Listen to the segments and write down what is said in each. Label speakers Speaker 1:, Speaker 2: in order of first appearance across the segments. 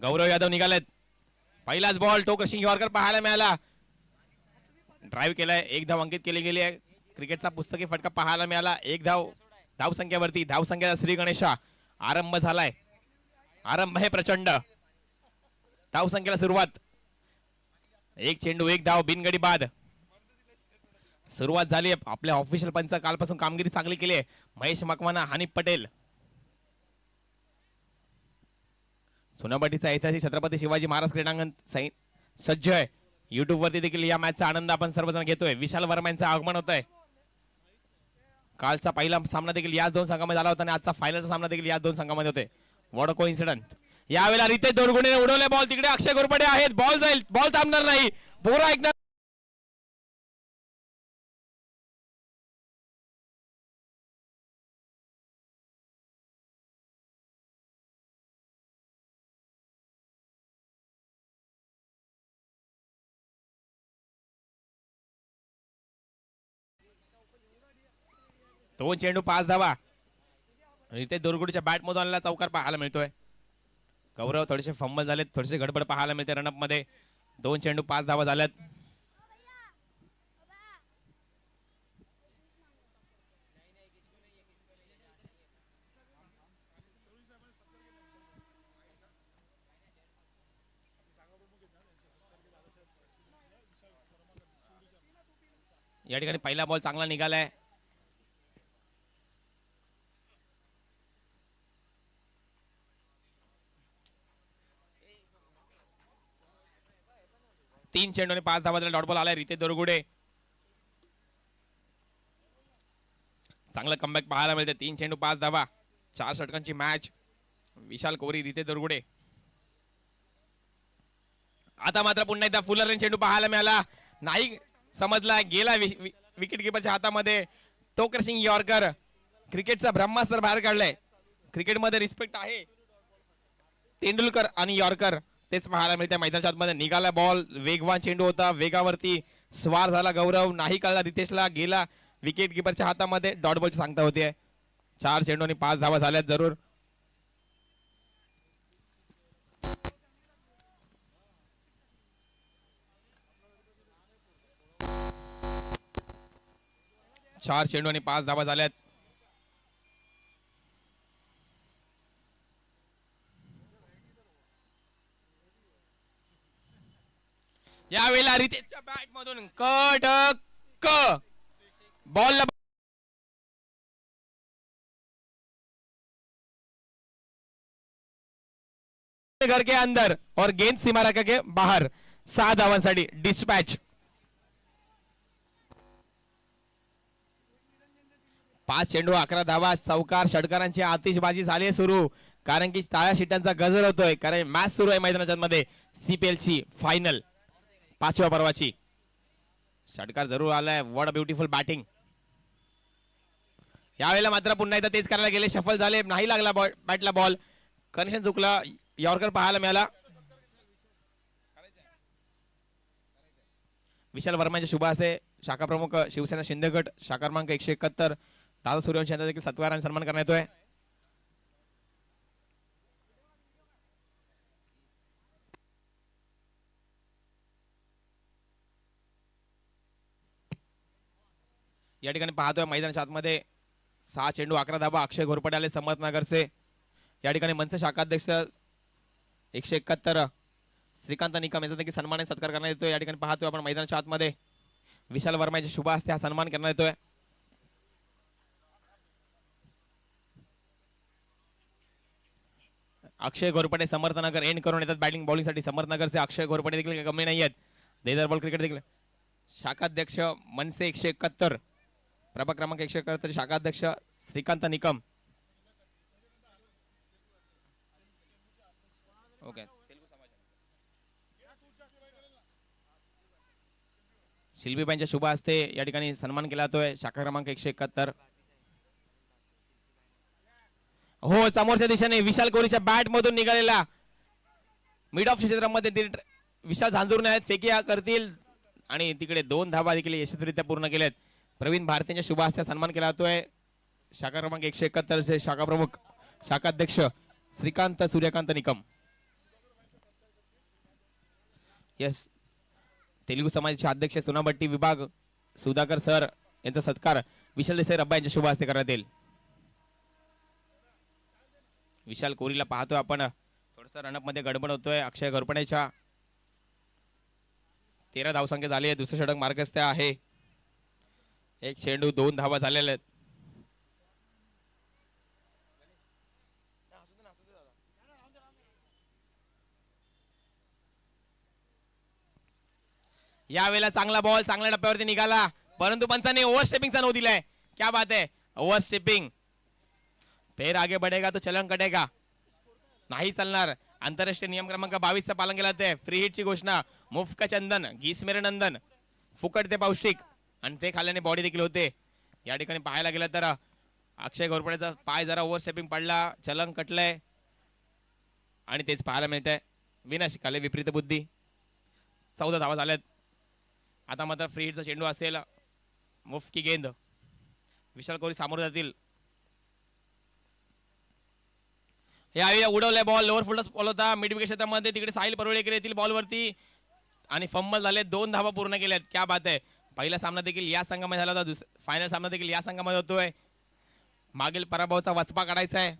Speaker 1: गौरव यादव निघालेत. पहिलाच ball टोकरशिंग yorker पाहायला मिळाला. ड्राईव्ह केलाय, एक धाव अंकित केली गेली आहे. क्रिकेटचा पुस्तकी फटका पाहायला मिळाला. एक धाव धावसंख्येवरती. धावसंख्येचा श्री गणेशा आरंभ झालाय. आरंभ आहे प्रचंड. धावसंख्येला सुरुवात. एक चेंडू एक धाव बिनगडी बाद. सुरुवात झाली. आपल्या ऑफिशियल पंच कालपासून कामगिरी चांगली केली आहे. महेश मकवाना, हनीफ पटेल. सोनाबाटीचा ऐतिहासिक छत्रपती शिवाजी महाराज क्रीडांगण सज्ज आहे. युट्यूब वरती देखील या मॅचचा आनंद आपण सर्वजण घेतोय. विशाल वर्मा यांचं आगमन होत आहे. कालचा पहिला सामना देखील याच दोन संघामध्ये झाला होता आणि आजचा फायनलचा सामना देखील याच दोन संघामध्ये होते. What a coincident. यावेळेला रितेश दोरगुडेने उडवले बॉल. तिकडे अक्षय घोरपडे आहेत. बॉल जाईल, बॉल थांबणार नाही. पोरा ऐकणार. दोन चेंडू 5 धावा. रितेश दोरगुडेच्या बॅट मधून आलेला चौकार पाहायला मिळतोय. गौरव थोडेसे फंबल झालेत, थोडेसे गडबड पाहायला मिळते रनअप मध्ये. 2 चेंडू 5 धावा झाल्यात. या ठिकाणी पहिला बॉल चांगला निघालाय. तीन चेंडू आणि 5 धावा डॉट बॉल आलाय. रितेश दोरगुडे चांगला कमबॅक पाहायला मिळते. 3 चेंडू 5 धावा. 4 षटकांची मॅच. विशाल कोहरी, रितेश दोरगुडे. आता मात्र पुन्हा एकदा फुलर चेंडू पाहायला मिळाला. नाही समजला, गेला विकेट किपरच्या हातामध्ये. टोकरशिंग यॉर्कर. क्रिकेटचा ब्रह्मास्त्र बाहेर काढलाय. क्रिकेटमध्ये रिस्पेक्ट आहे. तेंडुलकर आणि यॉर्कर तेच पाहायला मिळते मैदानाच्या आतमध्ये. निघाला बॉल. वेगवान चेंडू होता. वेगावरती स्वार झाला गौरव. नाही कळला रितेशला. गेला विकेट किपरच्या हातामध्ये. डॉट बॉलची सांगता होती. 4 चेंडू आणि 5 धावा झाल्यात जरूर. चार चेंडू आणि 5 धावा झाल्यात. यावेळेला रितेशच्या बॅट मधून कडक बॉल घर के अंदर और गेंद सीमा रेखा के बाहर. 6 धावांसाठी डिस्पॅच. 5 चेंडू 11 धावा. चौकार षटकारांची आतिषबाजी झाली सुरू. कारण की टाळ्या शिट्यांचा गजर होतोय. कारण मॅच सुरू आहे मैदानाच्या मध्ये. सीपीएल ची फायनल 5व्या पर्वाची. षटकार जरूर आलाय. What a beautiful batting. यावेळेला मात्र पुन्हा एकदा तेच करायला गेले. शफल झाले. नाही लागला बॅटला बॉल. कनेक्शन चुकला. यॉर्कर पाहायला मिळाला. विशाल वर्माचे शुभ हस्ते शाखा प्रमुख शिवसेना शिंदे गट शाखा क्रमांक 171 दादा सूर्यवंशी यांचा देखील सत्कार आणि सन्मान करण्यात येतोय. या ठिकाणी पाहतोय मैदानाच्या आतमध्ये 6 चेंडू 11 धावा. अक्षय घोरपडे आले समर्थनगरचे. या ठिकाणी मनसे शाखाध्यक्ष 171 श्रीकांत निकम यांचा देखील सन्मान आणि सत्कार करण्यात येतोय. या ठिकाणी पाहतोय आपण मैदानाच्या आतमध्ये विशाल वर्माचे शुभ हस्ते हा सन्मान करण्यात येतोय. अक्षय घोरपडे समर्थनगर एंड करून येतात बॅटिंग बॉलिंग साठी. समर्थनगरचे अक्षय घोरपडे देखील कमी नाही आहेत. देदर बॉल क्रिकेट देखील शाखाध्यक्ष मनसे 171 प्रभाग क्रमांक 171 शाखाध्यक्ष श्रीकांत निकम. ओके. शिल्पीबाईंच्या शुभ हस्ते या ठिकाणी सन्मान केला जातोय. शाखा क्रमांक 171. हो, समोरच्या दिशेने विशाल कोहलीच्या बॅट मधून निघालेला मिड ऑफ क्षेत्रामध्ये विशाल झांजुरणे आहेत. फेकी करतील आणि तिकडे 2 धावा देखील यशस्वीरित्या पूर्ण केल्यात. प्रवीण भारतीयांच्या शुभ हस्ते सन्मान केला जातोय. शाखा क्रमांक 171 चे शाखा प्रमुख शाखाध्यक्ष श्रीकांत सूर्यकांत निकम. यस, तेलुगू समाजाचे अध्यक्ष सोनाबट्टी विभाग सुधाकर सर यांचा सत्कार विशाल देसाई रब्बा यांच्या शुभ हस्ते करण्यात येईल. विशाल कोहलीला पाहतोय आपण, थोडस रनअप मध्ये गडबड होतोय. अक्षय घोरपडेच्या 13 धावसंख्या झाली आहे. दुसरे षटक मार्गस्थ आहे. एक चेंडू 2 धावा झालेल्या आहेत. यावेळेला चांगला बॉल चांगल्या टप्प्यावरती निघाला, परंतु पंचाने ओव्हर स्टेपिंगचा नो दिलाय. क्या बात है, ओव्हर स्टेपिंग. फिर आगे बढ़ेगा तो चलन कटेगा, नाही चालणार. आंतरराष्ट्रीय नियम क्रमांक 22 चं पालन केलं जाते. फ्री हिटची घोषणा. मुफ्त का चंदन, घीस मेरे नंदन, फुकट ते पौष्टिक, आणि ते खाल्ल्याने बॉडी देखील होते. या ठिकाणी पाहायला गेलं तर अक्षय घोरपडेचा पाय जरा ओव्हर स्टेपिंग पडला, चलन कटलंय आणि तेच पाहायला मिळतंय. विनाशिकाले विपरीत बुद्धी. 14 धावा झाल्यात. आता मात्र फ्री हिटचा चेंडू असेल. मुफ्त की गेंद. विशाल कोहली सामोरे जातील. यावेळी उडवलाय बॉल. लोअर फुल्डर बॉल होता मिड विकेट क्षेत्रामध्ये. तिकडे साहिल परोळेकर येतील बॉलवरती आणि फंबल झाले. 2 धावा पूर्ण केल्यात. क्या बात आहे. पहिला सामना देखील या संघामध्ये झाला होता. फायनल सामना देखील या संघामध्ये होतोय. मागील पराभवाचा वचपा काढायचा आहे.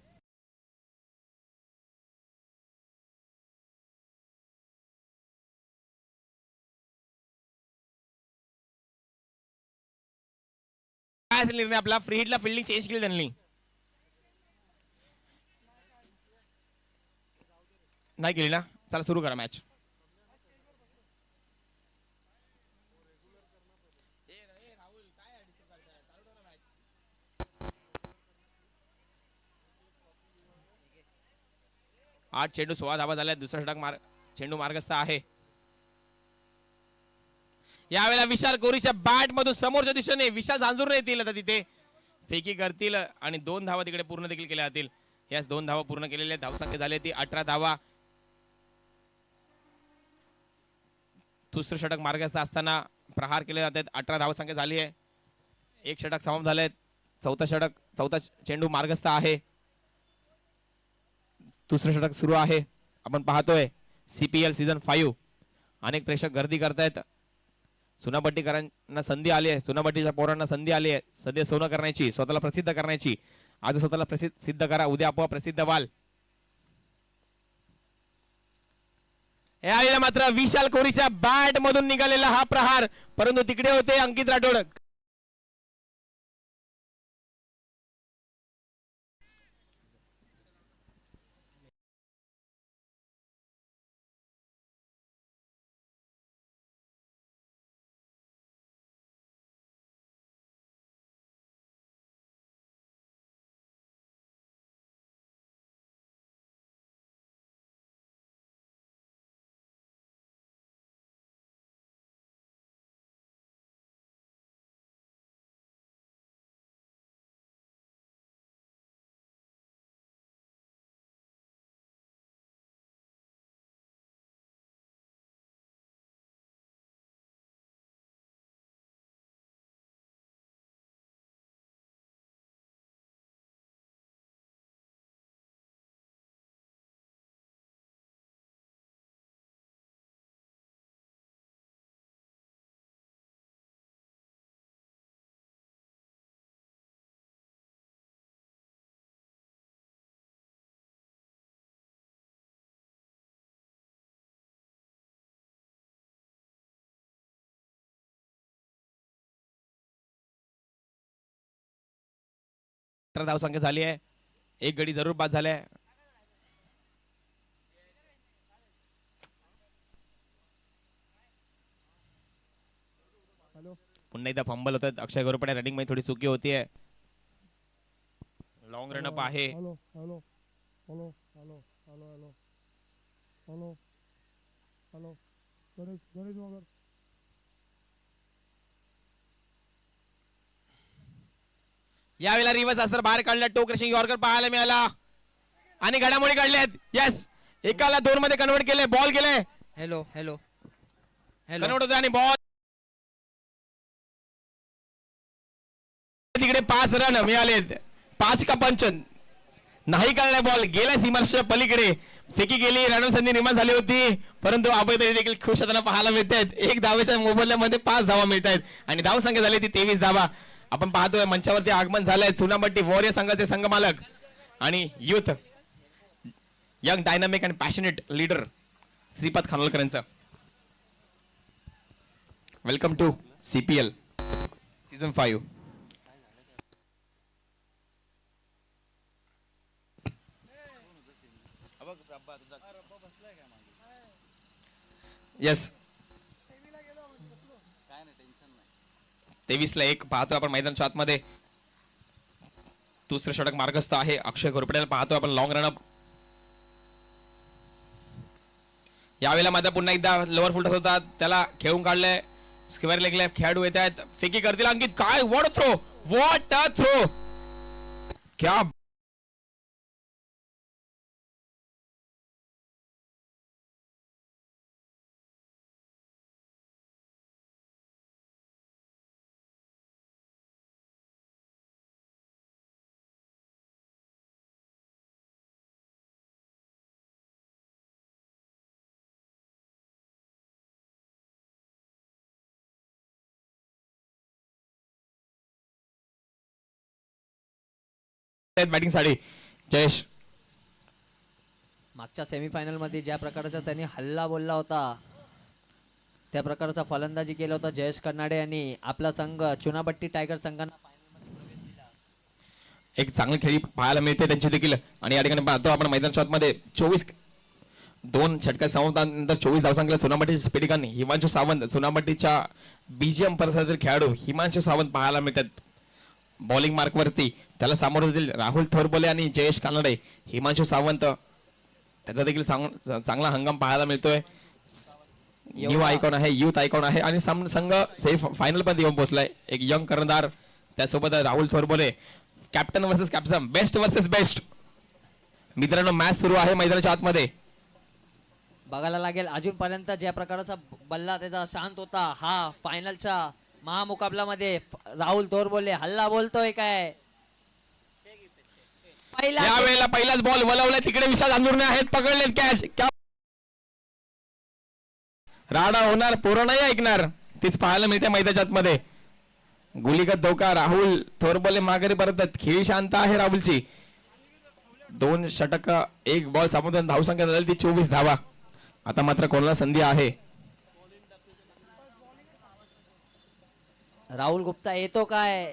Speaker 1: काय असेल निर्णय आपला. फ्री हिटला फिल्डिंग चेंज केली त्यांनी, नाही केली ना. चला सुरू करा मॅच. आठ चेंडू 16 धावा झाल्या. दुसरा षटक चेंडू मार्गस्थ आहे. यावेळेला विशाल कोहलीच्या बॅट मधून समोरच्या दिशेने विशाल झांजुर येतील. आता तिथे फेकी करतील आणि 2 धावा तिकडे पूर्ण देखील केल्या जातील. यास 2 धावा पूर्ण केलेल्या. धावसंख्या झाली ती 18 धावा. दुसरं षटक मार्गस्थ असताना प्रहार केले जातात. 18 धावसंख्या झाली आहे. एक षटक समाप्त झाले. चौथा चेंडू मार्गस्थ आहे. दुसरं षटक सुरू आहे. आपण पाहतोय CPL सीझन 5. अनेक प्रेक्षक गर्दी करतायत. सोनाबट्टीकरांना संधी आली आहे. सोनाबट्टीच्या पोरांना संधी आली आहे. सध्या सोनं करण्याची, स्वतःला प्रसिद्ध करण्याची. आज स्वतःला सिद्ध करा, उद्या आपोआप प्रसिद्ध व्हाल. यावेळेला मात्र विशाल कोहलीच्या बॅट मधून निघालेला हा प्रहार, परंतु तिकडे होते अंकित राठोड. धावसंख्या झाली आहे. एक गडी जरूर बाद झालाय. पुन्हा एकदा फंबल होतात. अक्षय घोरपडे रनिंग मध्ये थोडी चुकी होतीये. लॉंग रनअप आहे. यावेळेला रिव्हर्स अस्त्र बाहेर काढला. टो क्रशिंग यॉर्कर पाहायला मिळाला आणि घडामोडी काढल्यात. यस, एकाला 2 मध्ये कन्वर्ट केले. बॉल गेले.
Speaker 2: हॅलो हॅलो
Speaker 1: कन्वर्ट होते आणि बॉल तिकडे 5 रन मिळालेत. 5 का पंच नाही कळलाय. बॉल गेला सीमारेषेच्या पलीकडे, फेकी गेली, रणसंधी निर्माण झाली होती, परंतु अभय तरी देखील खुश होताना पाहायला मिळत आहेत. एक धावेच्या मोबदल्यामध्ये 5 धावा मिळत आहेत आणि धाव संख्या झाली ती 23 धावा. आपण पाहतोय मंचावरती आगमन झालंय चुनाभट्टी वॉरियर संघाचे संघमालक आणि youth young dynamic and passionate leader Shripad Khanolkar यांचं. Welcome to CPL season 5. Yes 23-1 पाहतोय आपण मैदानाच्या आतमध्ये. दुसरं षटक मार्गस्थ आहे. अक्षय घोरपडेला पाहतोय आपण लॉंग रनअप. यावेळेला माझा पुन्हा एकदा लोअर फुल टच होता, त्याला खेळून काढलंय. स्क्वेअर लेगला खेळाडू येत आहेत. फेकी करतील अंकित. काय what throw, what a throw. क्या बॅटिंग साठी जयेश.
Speaker 2: मागच्या सेमीफायनल मध्ये ज्या प्रकारचा त्यांनी हल्ला बोलला होता त्या प्रकारचा फलंदाजी केला होता जयेश कर्नाडे यांनी. आपला संघ चुनाभट्टी टायगर संघांना
Speaker 1: एक चांगली खेळी पाहायला मिळते त्यांची देखील. आणि या ठिकाणी पाहतो आपण मैदानाच्या आतमध्ये 2 षटका समाप्तानंतर 24 धावसंख्येला चुनाभट्टीच्या स्फटिकांनी हिमांशू सावंत, चुनाभट्टीच्या BGM परिसरातील खेळाडू हिमांशू सावंत पाहायला मिळतात बॉलिंग मार्कवरती. त्याला सामोरं जातील राहुल थोरबोले आणि जयेश कानडे. हिमांशू सावंत त्याचा देखील चांगला हंगाम पाहायला मिळतोय. न्यू आयकॉन आहे, युथ आयकॉन आहे आणि संघ सेफ फायनल पण येऊन पोहोचलाय. एक यंग कर्णधार त्यासोबत Rahul Thorbole. Captain versus captain, best versus best. मित्रांनो मॅच सुरू आहे मैदानाच्या आतमध्ये.
Speaker 2: बघायला लागेल अजूनपर्यंत ज्या प्रकारचा बल्ला त्याचा शांत होता. हा फायनलच्या महामुकाबलामध्ये राहुल थोरबोले हल्ला बोलतोय काय.
Speaker 1: या वेळेला पहिलाच बॉल वलवलाय तिकडे विशाल अंजुरणे आहेत, पकडलेत कॅच. राडा होणार, पोरं नाही ऐकणार, तीच पाहायला मिळते मैदानाच्या आतमध्ये. गुलीगत धोका, राहुल थोरबोले माघारी परतत. खेळी शांत आहे राहुलची. 2 षटक 1 बॉल सामोरून धावसंख्या झाली ती 24 धावा. आता मात्र कोणाला संधी आहे.
Speaker 2: राहुल गुप्ता येतो काय,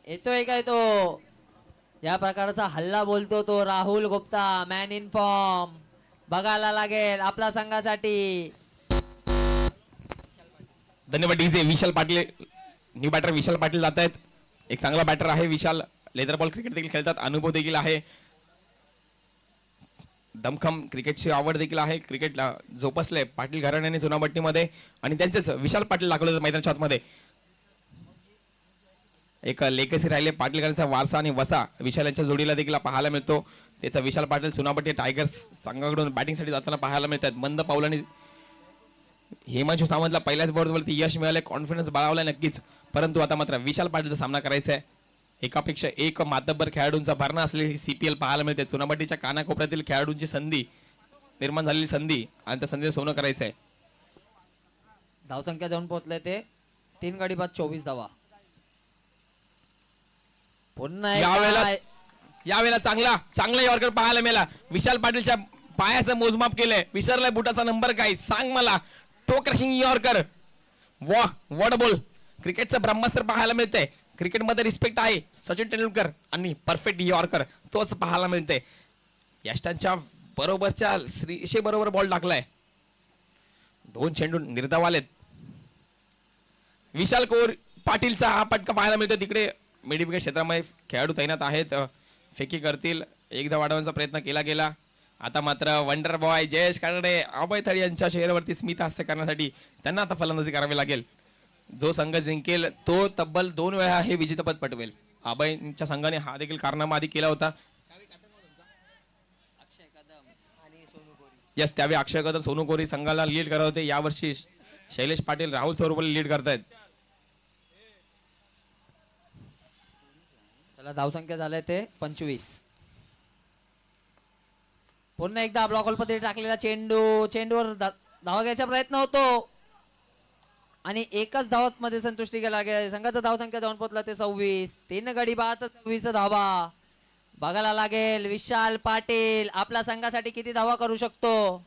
Speaker 2: येतोय काय तो. या प्रकारचा हल्ला बोलतो तो Rahul Gupta, man in form. बघायला लागेल आपल्या संघासाठी.
Speaker 1: धन्यवाद DJ. Vishal Patil new batter Vishal Patil जात आहेत. एक चांगला बॅटर आहे विशाल. लेदर बॉल क्रिकेट देखील खेळतात, अनुभव देखील आहे, दमखम क्रिकेटची आवड देखील आहे. क्रिकेटला जोपासले पाटील घराण्याने चुनाभट्टीमध्ये आणि त्यांचेच विशाल पाटील दाखवले मैदानाच्या आतमध्ये. एक लेगसी राहिले पाटील घराण्याचा वारसा आणि वसा विशाल यांच्या जोडीला देखील पाहायला मिळतो. त्याचा विशाल पाटील चुनाभट्टी टायगर्स संघाकडून बॅटिंगसाठी जाताना पाहायला मिळतात. मंद पावलांनी हिमांशू सावंतला पहिल्याच बॉलवरती यश मिळाले, कॉन्फिडन्स बाळवलाय नक्कीच. परंतु आता मात्र विशाल पाटीलचा सामना करायचा आहे. एकापेक्षा एक मातब्बर खेळाडूंचा भरणा असलेली CPL पाहायला मिळते. चुनाभट्टीच्या कानाकोपऱ्यातील खेळाडूंची संधी निर्माण झालेली संधी आणि त्या संधीचं सोनं करायचं आहे.
Speaker 2: धावसंख्या जाऊन पोहोचले ते 3 गडी बाद 24 धावा. पुन्हा
Speaker 1: यावेळेला चांगला यॉर्कर पाहायला मिळाला. विशाल पाटीलच्या पायाचं मोजमाप केलंय. विसरलाय बुटाचा नंबर काय सांग मला. टो क्रशिंग यॉर्कर, वाह व्हॉट बॉल. क्रिकेटचं ब्रह्मास्त्र पाहायला मिळतंय. क्रिकेटमध्ये रिस्पेक्ट आहे सचिन तेंडुलकर आणि परफेक्ट यॉर्कर तोच पाहायला मिळते. यष्टांच्या बरोबरच्या श्रीशे बरोबर बॉल टाकलाय. 2 चेंडू निर्धाव आलेत. विशाल कोर पाटीलचा हा पटका पाहायला मिळतो. तिकडे मिडविकेट क्षेत्रामध्ये खेळाडू तैनात आहेत. फेकी करतील. एकदा वाढवण्याचा प्रयत्न केला गेला. आता मात्र वंडर बॉय जयेश कानडे, अभय थळी यांच्या चेहऱ्यावरती स्मित हास्य करण्यासाठी त्यांना आता फलंदाजी करावी लागेल. जो संघ जिंकेल तो तब्बल 2 वेळा हे विजेतेपद पटवेल. अभयच्या संघाने हा देखील कारनामा आधी केला होता. यस त्यावेळी अक्षय कदम सोनू कोरी संघाला लीड करत होते. यावर्षी शैलेश पाटील राहुल थोरबोले लीड करतायत.
Speaker 2: चला धावसंख्या झाले ते 25. पुन्हा एकदा ब्लॉक होलपत्री टाकलेला चेंडूवर धावा घ्यायचा प्रयत्न होतो आणि एकच धावत मध्ये संतुष्टी केला गेला. संघाचा धावसंख्या जाऊन पोहोचला ते 26. 3 गडी बाद 26 धावा. बघायला लागेल विशाल पाटील आपल्या संघासाठी किती धावा करू शकतो.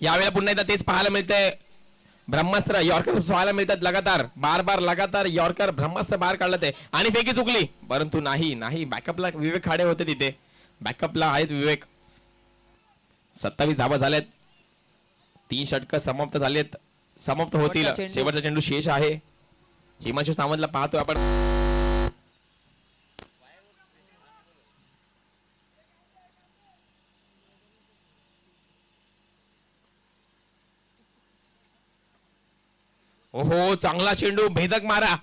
Speaker 1: यावेळेला पुन्हा एकदा तेच पाहायला मिळतंय. ब्रह्मास्त्र यॉर्कर पाहायला मिळतात लगातार. बार लगातार यॉर्कर ब्रह्मास्त्र बाहेर काढलं ते आणि फेकी चुकली, परंतु नाही बॅकअपला विवेक खाडे होते तिथे. बॅकअपला आहेत विवेक. 27 धावा झाल्यात. 3 षटक समाप्त झालेत, समाप्त होतील. शेवटचा चेंडू शेष आहे. हिमांशू सावंतला पाहतोय आपण. ओहो, चांगला चेंडू, भेदक मारा,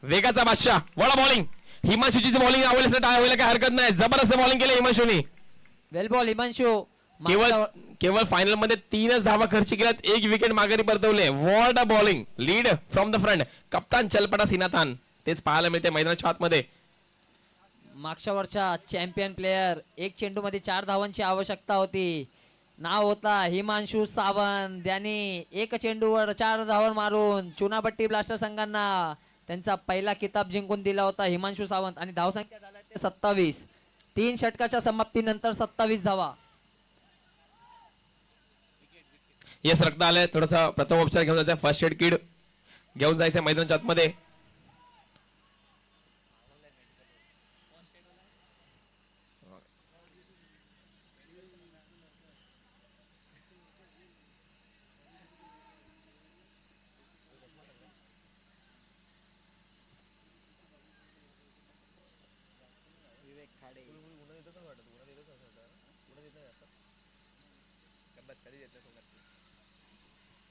Speaker 1: वेगाचा बादशाह. वडा बॉलिंग. हिमांशूची बॉलिंग आवडली काय हरकत नाही. जबरदस्त बॉलिंग केली हिमांशूने.
Speaker 2: वेल बॉल हिमांशू.
Speaker 1: केवळ फायनल मध्ये 3च धावा खर्च केल्यात, 1 विकेट माघारी परतवले. What a bowling. Lead from the front. कप्तान चलपटा सिनातान तेच पाहायला मिळते मैदानाच्या आतमध्ये.
Speaker 2: मागच्या वर्षा चॅम्पियन प्लेयर. 1 चेंडू मध्ये 4 धावांची आवश्यकता होती. नाव होता हिमांशू सावंत. त्यांनी 1 चेंडूवर 4 धावा मारून चुनाभट्टी ब्लास्टर संघांना त्यांचा पहिला किताब जिंकून दिला होता हिमांशू सावंत. आणि धावसंख्या झाला ते 27. 3 षटकाच्या समाप्तीनंतर 27 धावा.
Speaker 1: येस, रक्त आलंय. थोडासा प्रथम उपचार घेऊन जायचा. फर्स्ट एड किट घेऊन जायचं मैदानाच्या आतमध्ये.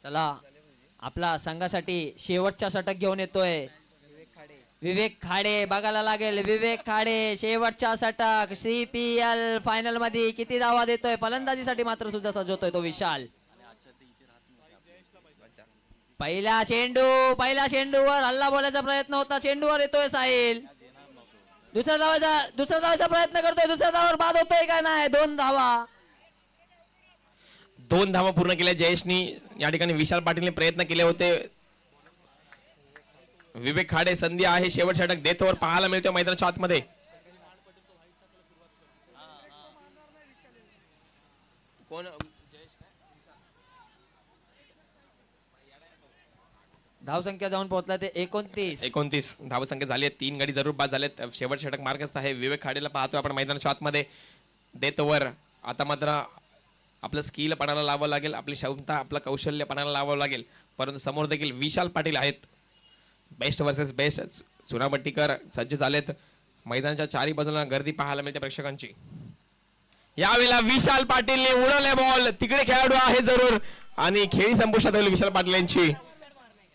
Speaker 2: चला, आपला संघासाठी शेवटचा षटक घेऊन येतोय विवेक खाडे. बघायला लागेल विवेक खाडे शेवटचा षटक. CPL फायनल मध्ये किती धावा देतोय. फलंदाजीसाठी मात्र सुद्धा सजवतोय तो विशाल. पहिल्या चेंडूवर हल्ला बोलायचा प्रयत्न होता. चेंडूवर येतोय साहिल. दुसऱ्या धावाचा प्रयत्न करतोय. दुसऱ्या धावावर बाद होतोय का नाही. 2 धावा.
Speaker 1: 2 धावा पूर्ण केल्या जयेशनी. या ठिकाणी विशाल पाटीलने प्रयत्न केले होते. विवेक खाडे संधी आहे. शेवट षटक देतोवर पाहायला मिळतो मैदानाच्या आतमध्ये.
Speaker 2: धावसंख्या जाऊन पोहोचला ते 29
Speaker 1: धावसंख्या झाली आहे. 3 गडी जरूर बाद झालेत. शेवट षटक मार्गस्थ आहे. विवेक खाडेला पाहतोय आपण मैदानाच्या आतमध्ये. देतोवर आता मात्र आपलं स्किल पणाला लावावं लागेल. आपली क्षमता, आपलं कौशल्य पणाला लावावं लागेल. परंतु समोर देखील विशाल पाटील आहेत. Best versus best. चुनाभट्टीकर सज्ज झालेत. मैदानाच्या 4ही बाजूला गर्दी पाहायला मिळते प्रेक्षकांची. यावेळेला विशाल पाटीलने उडवले बॉल. तिकडे खेळाडू आहे जरूर आणि खेळी संपुष्टात होईल विशाल पाटील यांची.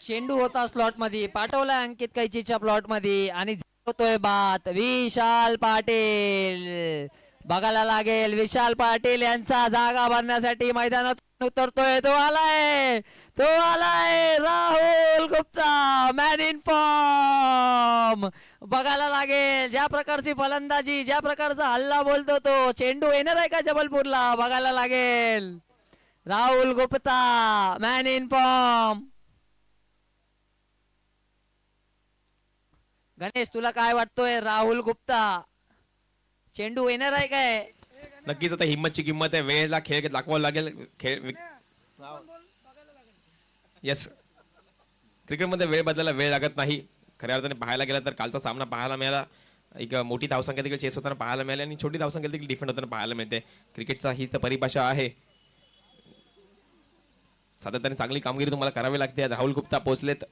Speaker 2: चेंडू होता स्लॉट मध्ये, पाठवला अंकित कैचीच्या प्लॉट मध्ये आणि होतोय बाद. विशाल पाटील. बघायला लागेल विशाल पाटील यांचा जागा भरण्यासाठी मैदानात उतरतोय. तो आलाय Rahul Gupta, man in form. बघायला लागेल ज्या प्रकारची फलंदाजी, ज्या प्रकारचा हल्ला बोलतो तो. चेंडू येणार आहे का जबलपूरला. बघायला लागेल. Rahul Gupta man in form. Ganesh, तुला काय वाटतोय. राहुल गुप्ता चेंडू येणार आहे काय.
Speaker 1: नक्कीच आता हिम्मतची किंमत आहे. वेळेला खेळ दाखवावा लागेल. येस, क्रिकेटमध्ये वेळ बदलायला वेळ लागत नाही. खऱ्या अर्थाने पाहायला गेला तर कालचा सामना पाहायला मिळाला. एक मोठी धावसंख्या देखील चेस होताना पाहायला मिळाली आणि छोटी धावसंख्या देखील डिफेंड होताना पाहायला मिळते. क्रिकेटचा हीच तर परिभाषा आहे. सातत्याने चांगली कामगिरी तुम्हाला करावी लागते. राहुल गुप्ता पोहोचलेत.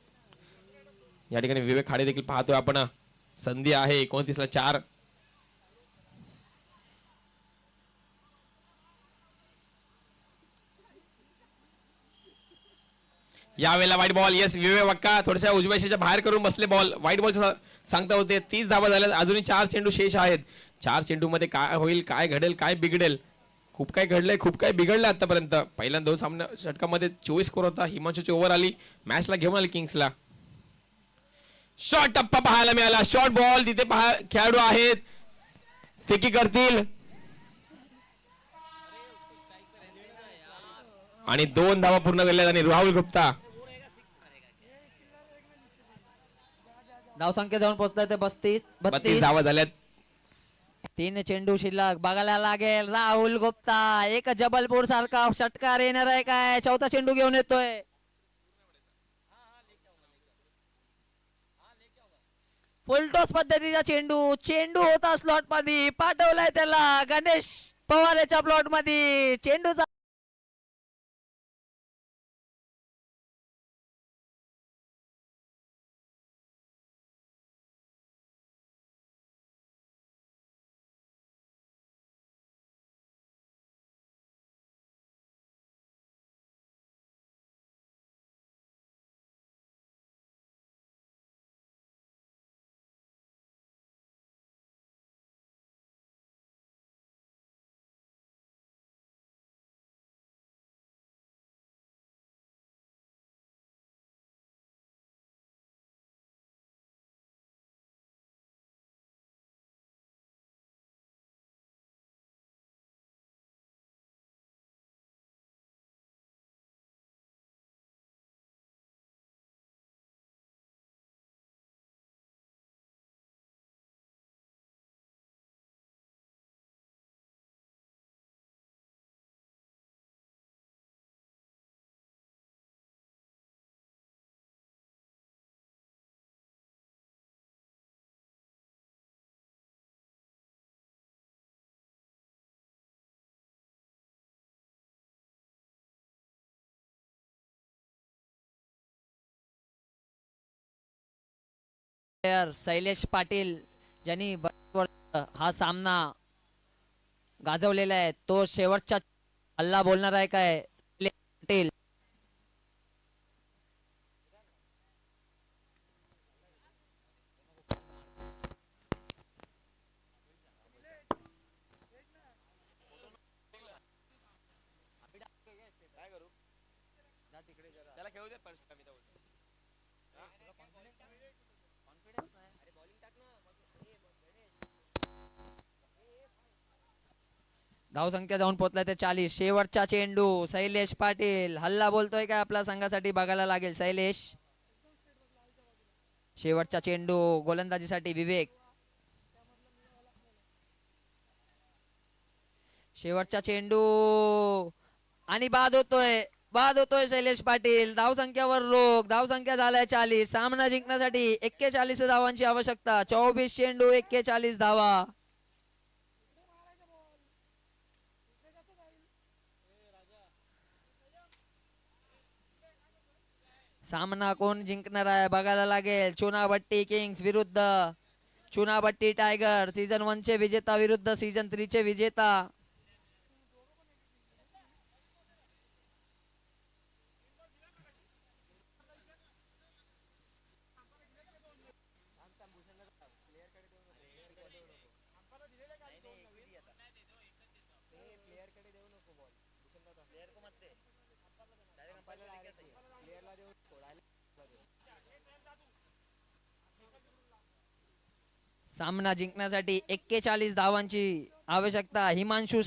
Speaker 1: या ठिकाणी विवेक खाडे देखील पाहतोय आपण. संधी आहे 29 ला 4. यावेळेला व्हाईट बॉल. येस, विवेक वक्का थोड्याशा उजव्या शेच्या बाहेर करून बसले बॉल. व्हाईट बॉल सांगता होते. 30 धावा झाल्या. अजूनही 4 चेंडू शेष आहेत. 4 चेंडू मध्ये काय होईल, काय घडेल, काय बिघडेल, खूप काही घडलंय, खूप काही बिघडलं आतापर्यंत. पहिल्या 2 सामन्या षटकामध्ये 24 स्कोर होता. हिमांशूची ओव्हर आली, मॅचला घेऊन आली किंग्सला. शॉर्ट टप्पा पाहायला मिळाला, शॉर्ट बॉल तिथे खेळाडू आहेत, फेकी करतील आणि 2 धावा पूर्ण केल्या आणि राहुल गुप्ता
Speaker 2: धावसंख्या जाऊन पोहोचलाय ते 32
Speaker 1: 32 धावा झाल्यात.
Speaker 2: 3 चेंडू शिल्लक बघायला लागेल. राहुल गुप्ता एक जबलपूर सारखा षटकार येणार आहे काय? चौथा चेंडू घेऊन येतोय. फुलटॉस पद्धतीचा चेंडू चेंडू होता स्लॉट मध्ये, पाठवलाय त्याला गणेश पवार याच्या प्लॉट मध्ये. चेंडू प्लेयर शैलेश पाटील ज्यांनी हा सामना गाजवलेला आहे, तो शेवटचा हल्ला बोलणार आहे काय? पाटील धावसंख्या जाऊन पोहोचलाय ते 40. शेवटचा चेंडू शैलेश पाटील हल्ला बोलतोय काय आपल्या संघासाठी? बघायला लागेल. शैलेश शेवटचा चेंडू गोलंदाजीसाठी विवेक. शेवटचा चेंडू आणि बाद होतोय शैलेश पाटील. धावसंख्यावर रोख. धावसंख्या झालाय 40. सामना जिंकण्यासाठी 41 धावांची आवश्यकता. 24 चेंडू 41 धावा. सामना कोण जिंकणार आहे बघायला लागेल. चुनाभट्टी किंग्स विरुद्ध चुनाभट्टी टायगर. सीझन 1 चे विजेता विरुद्ध सीझन 3 चे विजेता. सामना जिंकण्यासाठी 41 धावांची आवश्यकता. हिमांशू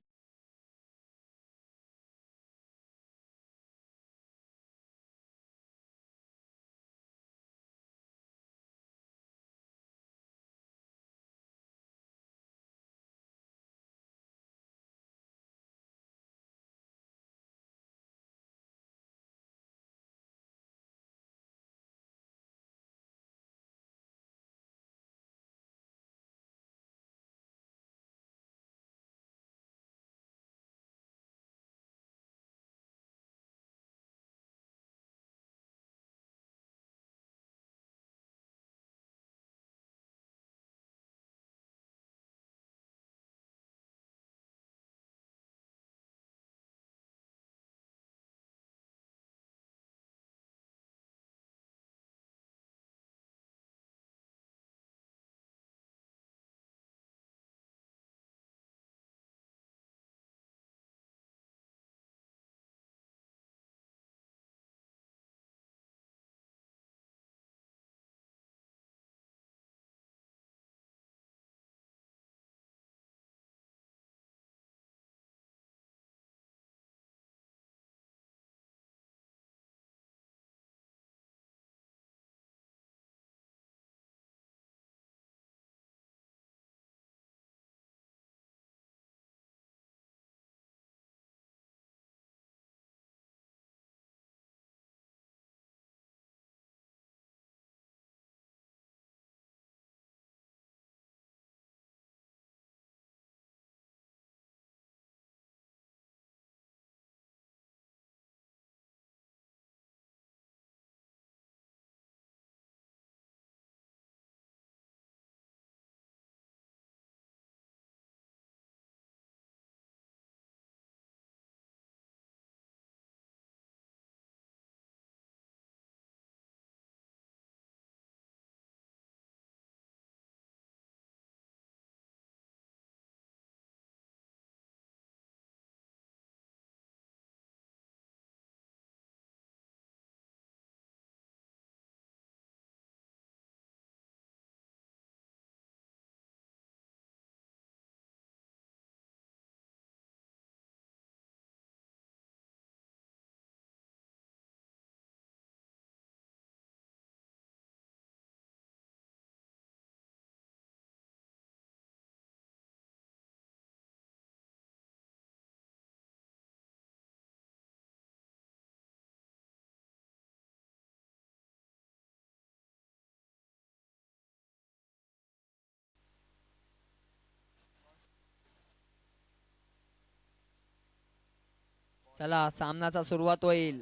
Speaker 2: चला सामनाचा सुरुवात होईल.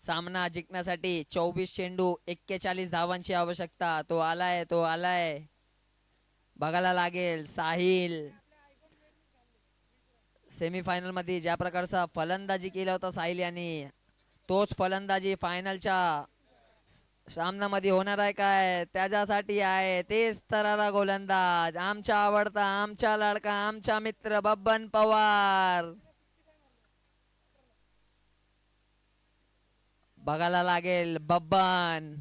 Speaker 2: सामना जिंकण्यासाठी 24 चेंडू 41 धावांची आवश्यकता. तो आलाय बघायला लागेल. साहिल सेमीफायनल मध्ये ज्या प्रकारचा फलंदाजी केला होता साहिल यांनी, तोच फलंदाजी फायनलच्या सामन्यामध्ये होणार आहे काय, त्याच्यासाठी आहे तेच तरारा गोलंदाज, आमचा आवडता, आमचा लाडका, आमचा मित्र बबन पवार. बघायला लागेल बब्बन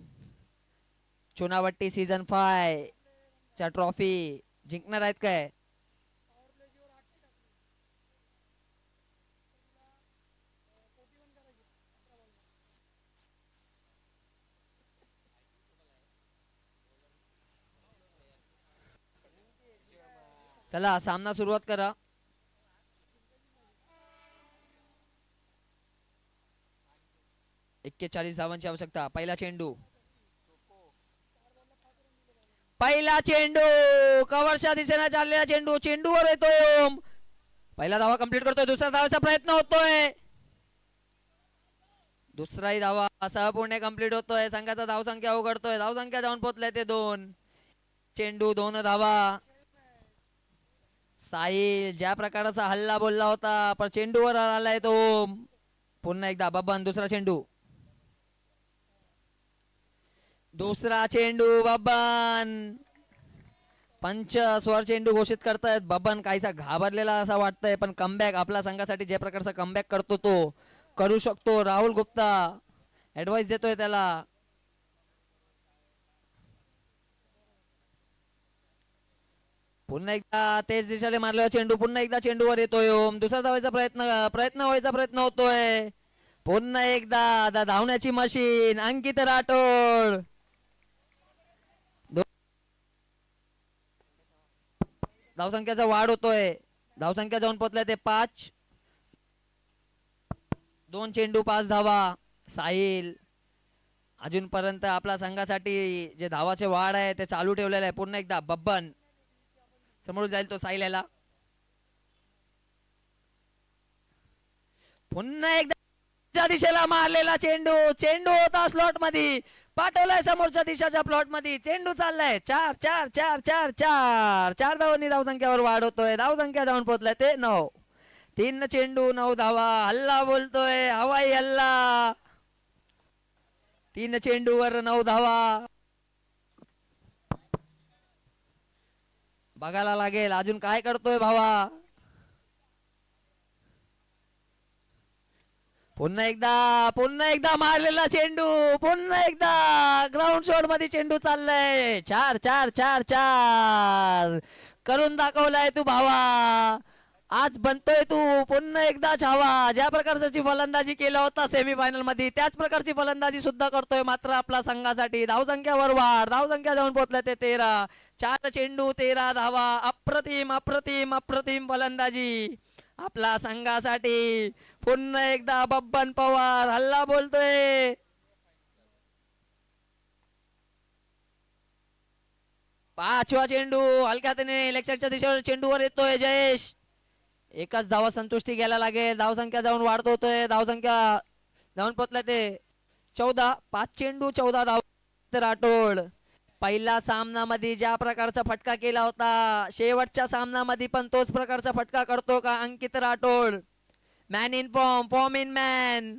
Speaker 2: चुनावट्टी सीझन 5 च्या ट्रॉफी जिंकणार आहेत काय. चला सामना सुरुवात करा. एक्केचाळीस धावांची आवश्यकता. पहिला चेंडू कव्हरच्या दिशेने चाललेला चेंडू, चेंडूवर येतोय. पहिला धावा कंप्लीट करतोय. दुसरा धावाचा प्रयत्न होतोय. दुसराही धावा सहपूर्ण कंप्लीट होतोय. संघाचा धावसंख्या उघडतोय. धावसंख्या जाऊन पोहोचलाय ते 2 चेंडू 2 धावा. साहिल ज्या प्रकारचा हल्ला बोलला होता पण चेंडूवर आलाय तो. पुन्हा एकदा बब्बन दुसरा चेंडू बब्बन. पंच स्वर चेंडू घोषित करतायत. बब्बन काहीसा घाबरलेला असा वाटतंय पण कमबॅक आपल्या संघासाठी ज्या प्रकारचा कमबॅक करतो तो करू शकतो. राहुल गुप्ता ऍडवाइस देतोय त्याला. पुन्हा एकदा तेच दिशेने मारलेला चेंडू पुन्हा एकदा चेंडूवर येतोय. दुसरा धावायचा प्रयत्न होतोय. पुन्हा एकदा धावण्याची मशीन अंकित राठोड. धावसंख्याचा वाढ होतोय. धावसंख्या जाऊन पोहोचलाय ते 5. 2 चेंडू 5 धावा. साहिल अजूनपर्यंत आपल्या संघासाठी जे धावाचे वाढ आहे ते चालू ठेवलेलं आहे. पुन्हा एकदा बब्बन समोर जाईल तो साहिल याला. पुन्हा एकदा दिशेला मारलेला चेंडू होता स्लॉट मध्ये, पाठवलाय समोरच्या दिशाच्या प्लॉट मध्ये. चेंडू चाललाय 4 धावांनी धावसंख्यावर वाढ होतोय. धावसंख्या जाऊन पोहोचलाय ते 9. 3 चेंडू 9 धावा. हल्ला बोलतोय हवाई हल्ला. 3 चेंडूवर 9 धावा. बघायला लागेल अजून काय करतोय भावा. पुन्हा एकदा मारलेला चेंडू. पुन्हा एकदा ग्राउंड शॉट मध्ये चेंडू चाललाय. 4 करून दाखवलाय तू भावा. आज बनतोय तू पुन्हा एकदा छावा. ज्या प्रकारची फलंदाजी केला होता सेमीफायनल मध्ये त्याच प्रकारची फलंदाजी सुद्धा करतोय मात्र आपल्या संघासाठी. धावसंख्यावर वाढ. धावसंख्या जाऊन पोहोचल्या ते 13. 4 चेंडू 13 धावा. अप्रतिम फलंदाजी आपल्या संघासाठी. पुन्हा एकदा बब्बन पवार हल्ला बोलतोय. पाचवा चेंडू हलक्या हाताने लेग साईडच्या दिशेवर चेंडूवर येतोय जयेश. एकच धावा संतुष्टी घ्यायला लागेल. धावसंख्या जाऊन वाढतोय. धावसंख्या जाऊन पोहोचलाय ते 14. 5 चेंडू 14 धावा. राठोड पहिल्या सामनामध्ये ज्या प्रकारचा फटका केला होता शेवटच्या सामनामध्ये पण तोच प्रकारचा फटका करतो का Ankit Rathod. Man in form in man.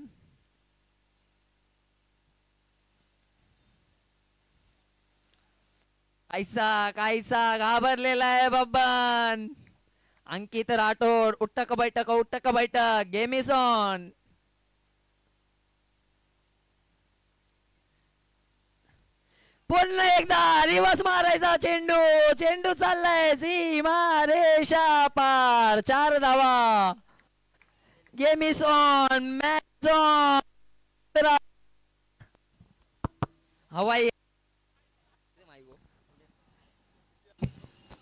Speaker 2: काहीसा घाबरलेला आहे बब्बन. अंकित राठोड उठक बैठक गेम इज ऑन. पुन्हा एकदा रिवर्स मारायचा चेंडू चाललाय सीमा रेषा पार. 4 धावा. Game is on. Match on.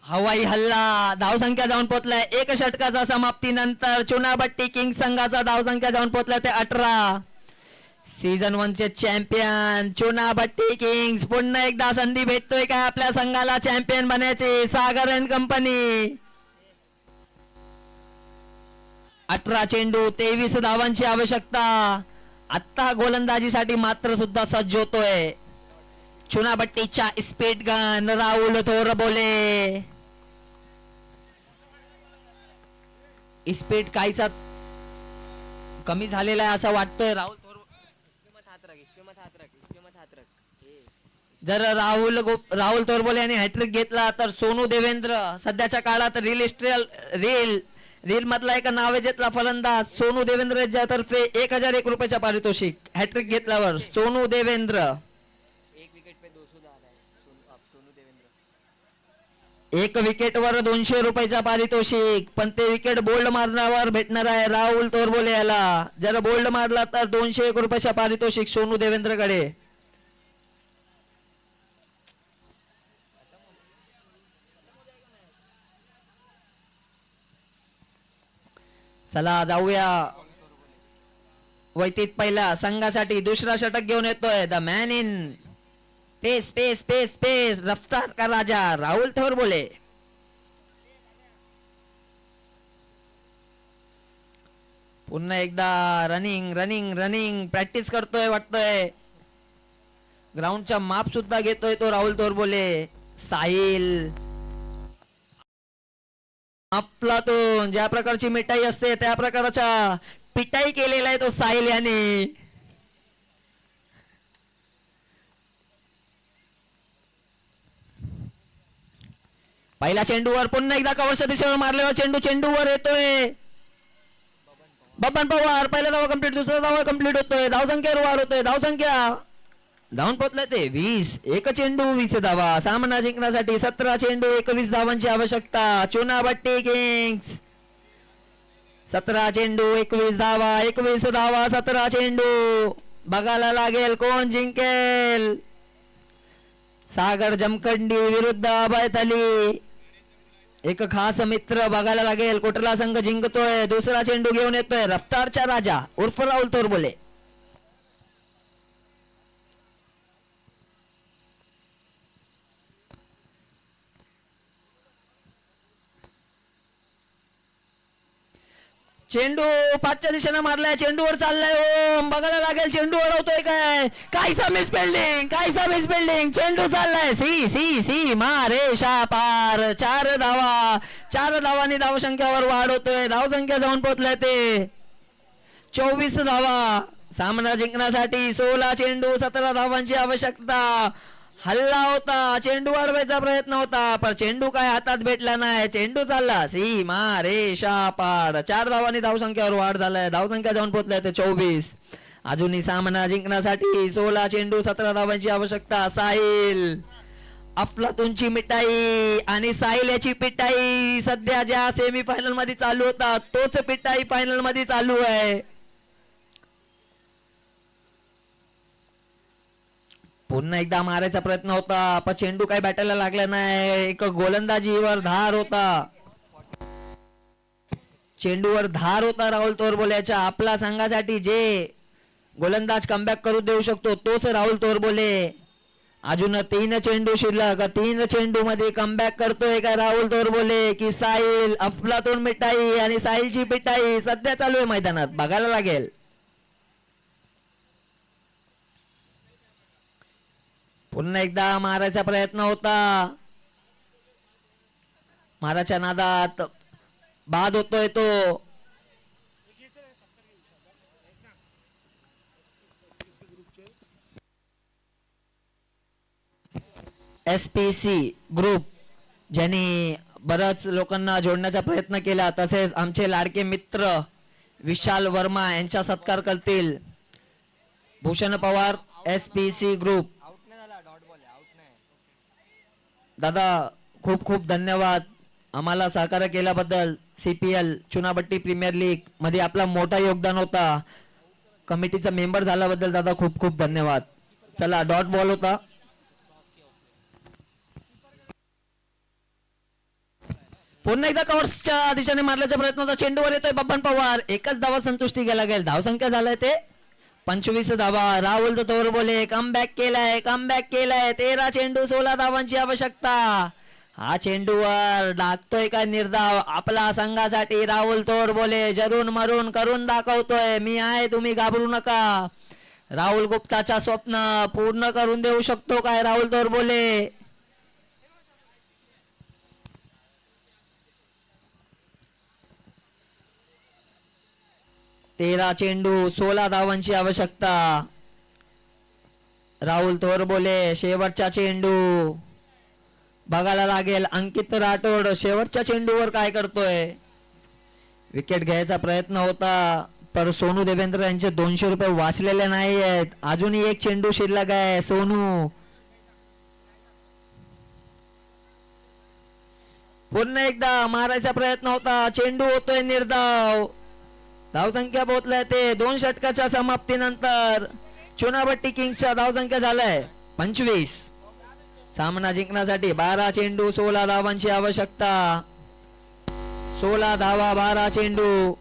Speaker 2: हवाई हल्ला. धावसंख्या जाऊन पोहोचलाय 1 षटकाचा समाप्तीनंतर चुनाभट्टी किंग संघाचा धावसंख्या जाऊन पोहोचलाय ते 18. सीझन 1 चे चॅम्पियन चुनाभट्टी किंग्स. पुन्हा एकदा संधी भेटतोय का आपल्या संघाला चॅम्पियन बनायची. सागर अँड कंपनी 18 चेंडू 23 धावांची आवश्यकता. आत्ता गोलंदाजीसाठी मात्र सुद्धा सज्ज होतोय चुनाभट्टीच्या speed gun Rahul Thorbole. Speed काहीसा कमी झालेला आहे असं वाटतोय. जर राहुल तोरबोले यांनी हॅट्रिक घेतला तर सोनू देवेंद्र सध्याच्या काळात रील मधला एक नावाजलेला फलंदाज सोनू देवेंद्र तर्फे 1001 रुपयाच्या पारितोषिक. हॅट्रिक घेतल्यावर सोनू देवेंद्र 1 विकेटवर 200 रुपयाचा पारितोषिक. पण ते विकेट बोल्ड मारण्यावर भेटणार आहे राहुल तोरबोले याला. जर बोल्ड मारला तर 201 रुपयाच्या पारितोषिक सोनू देवेंद्रकडे. चला जाऊया वैतीत पहिला संघासाठी दुसरा षटक घेऊन येतोय द मॅन इन पेस पेस पेस पेस रफ्तार का राजा राहुल थोरबोले. पुन्हा एकदा रनिंग रनिंग रनिंग प्रॅक्टिस करतोय वाटतोय. ग्राउंडचा माप सुद्धा घेतोय तो राहुल थोरबोले. साहिल आपलातून ज्या प्रकारची मिठाई असते त्या प्रकारच्या पिटाई केलेला आहे तो साहिल याने. पहिल्या चेंडूवर पुन्हा एकदा कव्हरच्या दिशेवर मारलेला चेंडू चेंडूवर येतोय बबन पवार. पहिला धावा कंप्लीट दुसरा धावा कंप्लीट होतोय. धावसंख्येवर वाढ होतोय. धावसंख्या धावून पोहोचले ते 20. 1 चेंडू 20 धावा. सामना जिंकण्यासाठी 17 चेंडू 21 धावांची आवश्यकता. चुनाभट्टी किंग्स 17 चेंडू 21 धावा. 21 धावा 17 चेंडू. बघायला लागेल कोण जिंकेल. सागर जमखंडी विरुद्ध अभय थली. एक खास मित्र बघायला लागेल कुठला संघ जिंकतोय. दुसरा चेंडू घेऊन येतोय रफ्तारचा राजा उर्फ राहुल तोरबोले. चेंडू पाठच्या दिशेने मारलाय. चेंडूवर चाललाय ओम. बघायला लागेल चेंडू अडवतोय काय. काहीसा मिस बिल्डिंग चेंडू चाललाय सी सी सी मारे पार. 4 धावा. 4 धावांनी धावसंख्यावर वाढ होतोय. धावसंख्या जाऊन पोहोचलाय ते 24 धावा. सामना जिंकण्यासाठी 16 चेंडू 17 धावांची आवश्यकता. हल्ला होता चेंडू वाढवायचा प्रयत्न होता पण चेंडू काय हातात भेटला नाही. चेंडू चालला सीमा रेषा पार. 4 धावांनी धावसंख्येवर वाढ झालाय. धावसंख्या जाऊन पोहोचलाय ते 24. अजूनही सामना जिंकण्यासाठी 16 चेंडू 17 धावांची आवश्यकता. साहिल अफलातूनची मिठाई आणि साहिल याची पिटाई सध्या ज्या सेमी फायनल मध्ये चालू होता तोच पिटाई फायनल मध्ये चालू आहे. पुन्हा एकदा मारायचा प्रयत्न होता पण चेंडू काही बॅटायला लागला नाही. एक गोलंदाजीवर धार होता. चेंडूवर धार होता राहुल तोरबोलेच्या. आपला संघासाठी जे गोलंदाज कमबॅक करू देऊ शकतो तोच राहुल तोरबोले. अजून 3 चेंडू शिल्लक. 3 चेंडू मध्ये कमबॅक करतोय का राहुल तोरबोले की साहिल. अफलातून मिठाई आणि साहिलची पिटाई सध्या चालू आहे मैदानात. बघायला लागेल. पुन्हा एकदा मारायचा प्रयत्न होता. माराच्या नादात बाद होतोय तो. SPC ग्रुप ज्यांनी बऱ्याच लोकांना जोडण्याचा प्रयत्न केला तसेच आमचे लाडके मित्र विशाल वर्मा यांचा सत्कार करतील. Bhushan Pawar SPC group. दादा खूप खूप धन्यवाद आम्हाला सहकार्य केल्याबद्दल. CPL चुनाभट्टी प्रीमियर लीग मध्ये आपला मोठा योगदान होता. कमिटीचा मेंबर झाल्याबद्दल दादा खूप खूप धन्यवाद. चला डॉट बॉल होता. पुन्हा एकदा कव्हर्सच्या दिशेने मारल्याचा प्रयत्न होता. चेंडूवर येतोय बबन पवार. 1च धावा संतुष्टी गेला गेल. धावसंख्या झालाय ते 25 धावा. राहुल तोरबोले कमबॅक केलाय 13 चेंडू 16 धावांची आवश्यकता. हा चेंडूवर डाकतोय का निर्धाव आपला संघासाठी राहुल तोडबोले जरून मरून करून दाखवतोय. मी आहे, तुम्ही घाबरू नका. राहुल गुप्ताचा स्वप्न पूर्ण करून देऊ शकतो काय राहुल तोडबोले? तेरा चेंडू 16 धावांची आवश्यकता. राहुल तोरबोले शेवटचा चेंडू बघायला लागेल. अंकित राठोड शेवटच्या चेंडूवर काय करतोय? विकेट घ्यायचा प्रयत्न होता पर सोनू देवेंद्र यांचे 200 रुपये वाचलेले नाही आहेत. अजूनही एक चेंडू शिल्लक आहे. सोनू पुन्हा एकदा मारायचा प्रयत्न होता. चेंडू होतोय निर्धाव. धावसंख्या पोहोचलाय ते 2 षटकाच्या समाप्तीनंतर चुनाभट्टी किंग्सच्या धावसंख्या झालाय 25. सामना जिंकण्यासाठी 12 चेंडू 16 धावांची आवश्यकता. 16 धावा 12 चेंडू.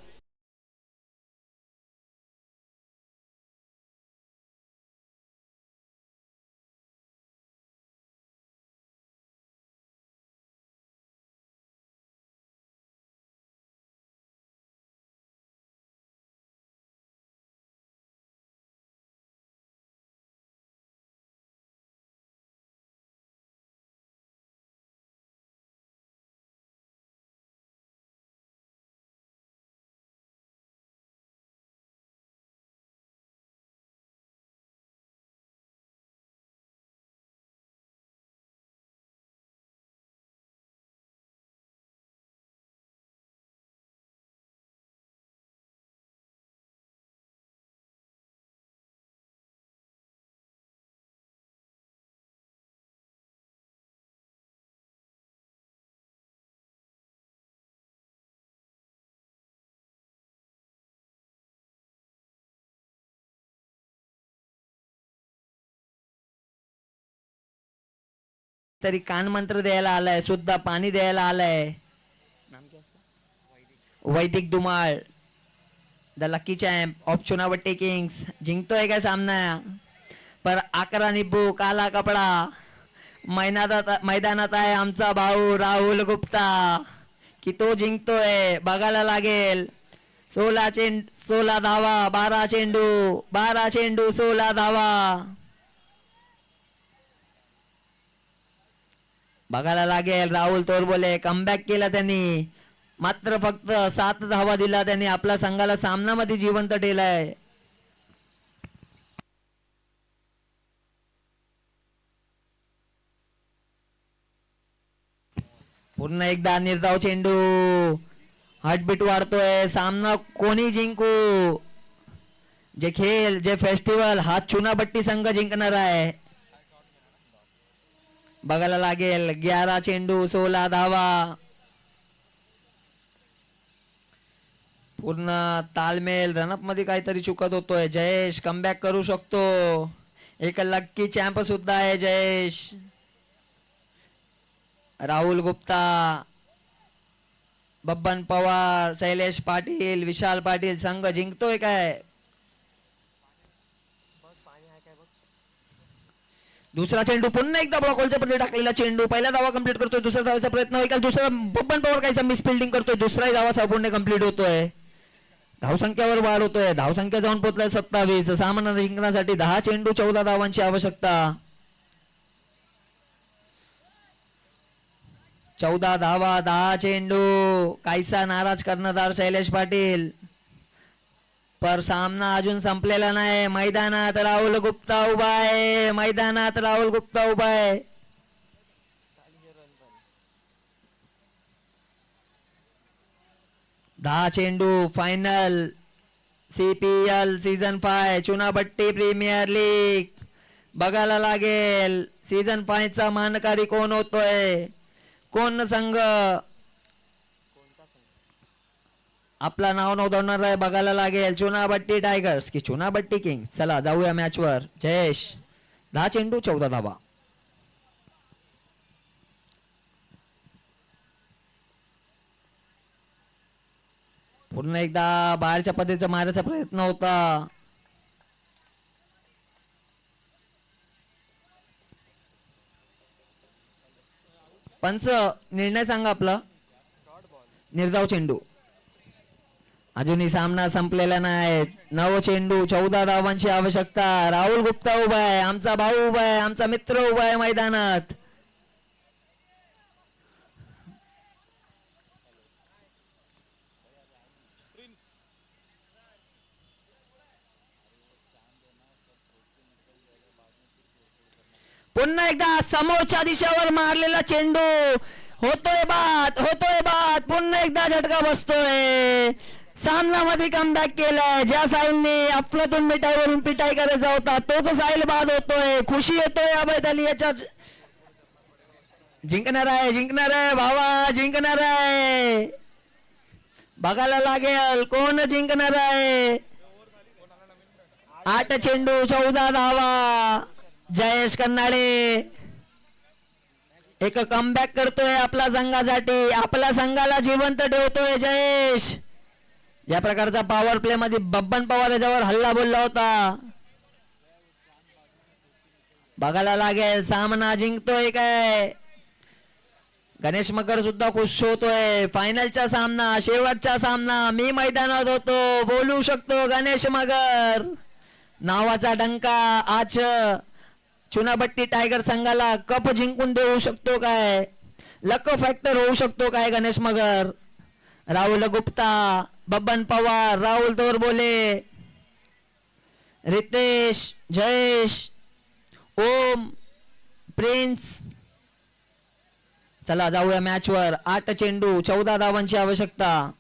Speaker 2: तरी कान मंत्र द्यायला आलाय, सुद्धा पाणी द्यायला आलाय. Vaidik Dhumal the lucky champ of Chunabhatti kings जिंकतोय काय सामना? पर 11 निब्बू काला कपडा मैदानात आहे आमचा भाऊ राहुल गुप्ता की तो जिंकतोय बघायला लागेल. 16 धावा 12 चेंडू 12 चेंडू 16 धावा बघायला लागेल. राहुल तोरबोले कमबॅक केला त्यांनी, मात्र फक्त 7 धावा दिला त्यांनी. आपल्या संघाला सामनामध्ये जिवंत ठेवलाय. पुन्हा एकदा निर्धाव चेंडू. हार्टबीट वाढतोय. सामना कोणी जिंकू, जे खेळ जे फेस्टिवल हा चुनाभट्टी संघ जिंकणार आहे. बघायला लागेल. 11 चेंडू 16 धावा. पूर्ण तालमेल रनअप मध्ये काहीतरी चुकत होतोय. जयेश कमबॅक करू शकतो. एक लक्की चॅम्प सुद्धा आहे जयेश. राहुल गुप्ता, बब्बन पवार, शैलेश पाटील, विशाल पाटील संघ जिंकतोय काय? दुसरा चेंडू पुन्हा एकदा ब्लॉकहोलच्या मध्ये टाकलेला चेंडू. पहिला धावा कंप्लीट करतोय. दुसरा धावाचा प्रयत्न होईल. दुसरा बब्बन पवार काहीसा मिस फिल्डिंग करतोय. दुसरा धावा संपूर्ण कंप्लीट होतोय. धावसंख्यावर वाढ होतोय. धावसंख्या जाऊन पोहोचलाय 27. सामना जिंकण्यासाठी 10 चेंडू 14 धावांची आवश्यकता. 14 धावा 10 चेंडू. काहीसा नाराज करणारा शैलेश पाटील, पर सामना अजून संपलेला नाही. मैदानात राहुल गुप्ता उभा आहे. मैदानात राहुल गुप्ता उभा आहे. दहा चेंडू final CPL season 5 Chunabhatti premier league बघायला लागेल. सीझन 5 चा मानकरी कोण होतोय, कोण संघ आपला नाव नोंदवणार आहे बघायला लागेल. चुनाभट्टी टायगर्स की चुनाभट्टी किंग्स. चला जाऊया मॅच वर. जयेश 10 चेंडू 14 धावा. पुन्हा एकदा बाहेरच्या पद्धतीचा मारायचा प्रयत्न होता. पंच निर्णय सांगा आपला. निर्धाव चेंडू. अजूनही सामना संपलेला नाही. 9 चेंडू 14 धावांची आवश्यकता. राहुल गुप्ता उभा आहे, आमचा भाऊ उभा आहे, आमचा मित्र उभा आहे मैदानात. पुन्हा एकदा समोरच्या दिशेवर मारलेला चेंडू. होतोय बाद. पुन्हा एकदा झटका बसतोय. सामनामध्ये कमबॅक केलाय. ज्या साहिलने अफलातून मिठाईवरून पिटाई करायचा होता तो साहिल बाद होतोय. खुशी येतोय अभय अली याच्या. जिंकणार आहे भावा, जिंकणार आहे. बघायला लागेल कोण जिंकणार आहे. 8 चेंडू 14 धावा. जयेश कन्नाडे एक कमबॅक करतोय आपल्या संघासाठी, आपल्या संघाला जिवंत ठेवतोय जयेश. या प्रकारचा पॉवर प्ले मध्ये बब्बन पवार याच्यावर हल्ला बोलला होता. बघायला लागेल सामना जिंकतोय काय. गणेश मगर सुद्धा खुश होतोय. फायनलचा सामना, शेवटचा सामना, मी मैदानात होतो, बोलू शकतो. गणेश मगर नावाचा डंका आज चुनाभट्टी टायगर संघाला कप जिंकून देऊ शकतो काय. लक फॅक्टर होऊ शकतो काय गणेश मगर. राहुल गुप्ता, बब्बन पवार, राहुल तोरबोले, रितेश, जयेश, ओम, प्रिन्स. चला जाऊया मॅच वर. 8 चेंडू 14 धावांची आवश्यकता.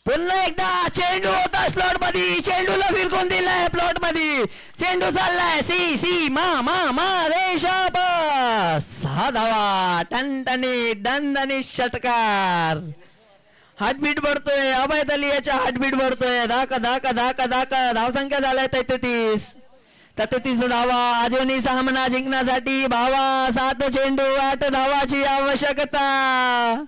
Speaker 2: पुन्हा एकदा चेंडू होता स्लॉट मध्ये. चेंडूला फिरकून दिलाय प्लॉट मध्ये. चेंडू चाललाय सी मा रेषा बस. 6 धावा. टनटनी दणदणी षटकार. हार्टबीट बढ़तोय. अभय अली याच्या हार्टबीट बढ़तोय. धाका धावसंख्या झालाय 33 धावा. अजूनही सामना जिंकण्यासाठी भावा 7 चेंडू 8 धावाची आवश्यकता.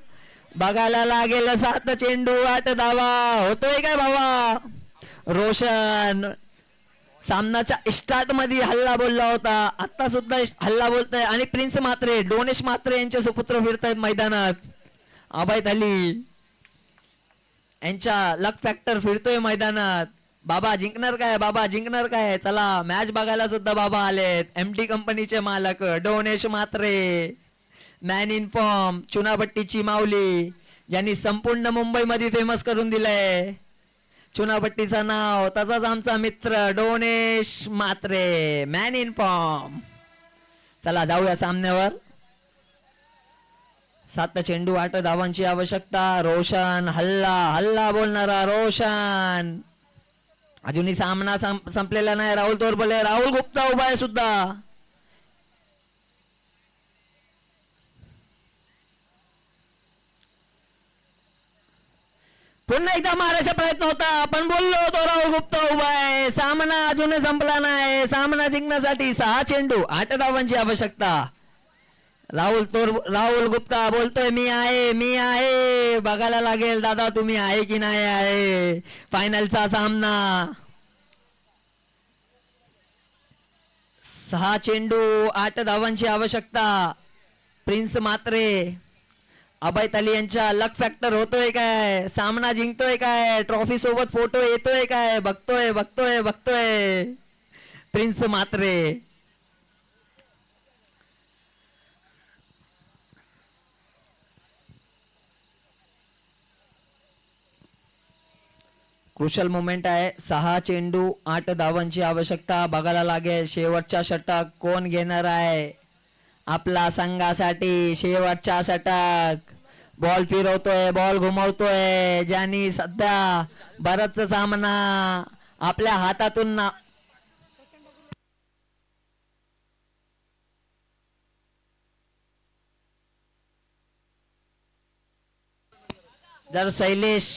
Speaker 2: बघायला लागेल 7 चेंडू 8 धावा. होतोय काय भावा. रोशन सामनाच्या स्टार्ट मध्ये हल्ला बोलला होता, आता सुद्धा हल्ला बोलतोय. आणि प्रिन्स मात्रे, डोनेश मात्रे यांचे सुपुत्र फिरतायत मैदानात. अभय अली यांच्या लक फॅक्टर फिरतोय मैदानात. बाबा जिंकणार काय. चला मॅच बघायला सुद्धा बाबा आलेत. एमटी कंपनीचे मालक डोनेश मात्रे, मॅन इन फॉर्म, चुनाभट्टीची माऊली, ज्यांनी संपूर्ण मुंबई मध्ये फेमस करून दिलंय चुनाभट्टीचं नाव. तसाच आमचा मित्र डोनेश मात्रे, मॅन इन फॉर्म. चला जाऊया सामन्यावर. 7 चेंडू 8 धावांची आवश्यकता. रोशन हल्ला बोलणारा रोशन. अजूनही सामना संपलेला नाही. राहुल तोरबोले, राहुल गुप्ता उभा आहे सुद्धा. पुन्हा एकदा मारायचा प्रयत्न होता पण बोललो होतो. राहुल गुप्ता उभा आहे. सामना अजूनही संपला नाही. सामना जिंकण्यासाठी 6 चेंडू 8 धावांची आवश्यकता. राहुल गुप्ता बोलतोय मी आहे. बघायला लागेल दादा तुम्ही आहे की नाही आहे. फायनलचा सामना. 6 चेंडू 8 धावांची आवश्यकता. प्रिन्स मात्रे, अभय अली यांच्या लक फॅक्टर होतोय काय. सामना जिंकतोय काय. ट्रॉफी सोबत फोटो येतोय काय. बघतोय प्रिन्स मात्रे. क्रुशल मोमेंट आहे. 6 चेंडू 8 धावांची आवश्यकता. बघायला लागेल शेवटचा षटक कोण घेणार आहे आपला संघासाठी. शेवटचा षटक. बॉल फिरवतोय, बॉल घुमवतोय, ज्यांनी सध्या बराच सामना आपल्या हातातून जर शैलेश